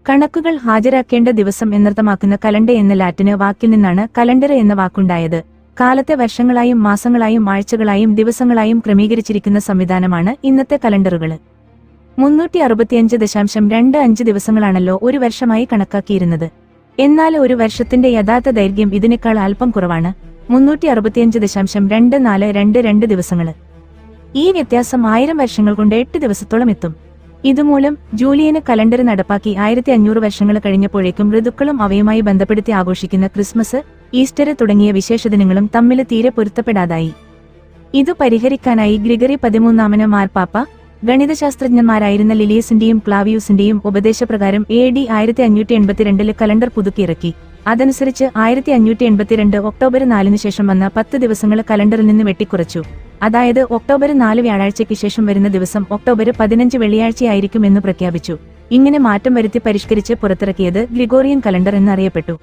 കണക്കുകൾ ഹാജരാക്കേണ്ട ദിവസം എന്നർത്ഥമാക്കുന്ന കലണ്ടർ എന്ന ലാറ്റിന് വാക്കിൽ നിന്നാണ് കലണ്ടർ എന്ന വാക്കുണ്ടായത്. കാലത്തെ വർഷങ്ങളായും മാസങ്ങളായും ആഴ്ചകളായും ദിവസങ്ങളായും ക്രമീകരിച്ചിരിക്കുന്ന സംവിധാനമാണ് ഇന്നത്തെ കലണ്ടറുകൾ. 365.25 ദിവസങ്ങളാണല്ലോ ഒരു വർഷമായി കണക്കാക്കിയിരുന്നത്. എന്നാൽ ഒരു വർഷത്തിന്റെ യഥാർത്ഥ ദൈർഘ്യം ഇതിനേക്കാൾ അല്പം കുറവാണ്, 365.2422 ദിവസങ്ങൾ. ഈ വ്യത്യാസം 1000 വർഷങ്ങൾ കൊണ്ട് 8 ദിവസത്തോളം എത്തും. ഇതുമൂലം ജൂലിയന് കലണ്ടർ നടപ്പാക്കി 1500 വർഷങ്ങൾ കഴിഞ്ഞപ്പോഴേക്കും ഋതുക്കളും അവയുമായി ബന്ധപ്പെടുത്തി ആഘോഷിക്കുന്ന ക്രിസ്മസ്, ഈസ്റ്റർ തുടങ്ങിയ വിശേഷദിനങ്ങളും തമ്മിൽ തീരെ പൊരുത്തപ്പെടാതായി. ഇതു പരിഹരിക്കാനായി ഗ്രിഗറി 13 മാർപ്പാപ്പ ഗണിതശാസ്ത്രജ്ഞന്മാരായിരുന്ന ലിലിയസിന്റെയും ക്ലാവിയൂസിന്റെയും ഉപദേശപ്രകാരം AD 1582 കലണ്ടർ പുതുക്കിയിറക്കി. അതനുസരിച്ച് 1582 ഒക്ടോബർ 4 ശേഷം വന്ന 10 ദിവസങ്ങൾ കലണ്ടറിൽ നിന്ന് വെട്ടിക്കുറച്ചു. അതായത് ഒക്ടോബർ 4 വ്യാഴാഴ്ചയ്ക്ക് ശേഷം വരുന്ന ദിവസം ഒക്ടോബർ 15 വെള്ളിയാഴ്ചയായിരിക്കുമെന്ന് പ്രഖ്യാപിച്ചു. ഇങ്ങനെ മാറ്റം വരുത്തി പരിഷ്കരിച്ച് പുറത്തിറക്കിയത് ഗ്രിഗോറിയൻ കലണ്ടർ എന്നറിയപ്പെട്ടു.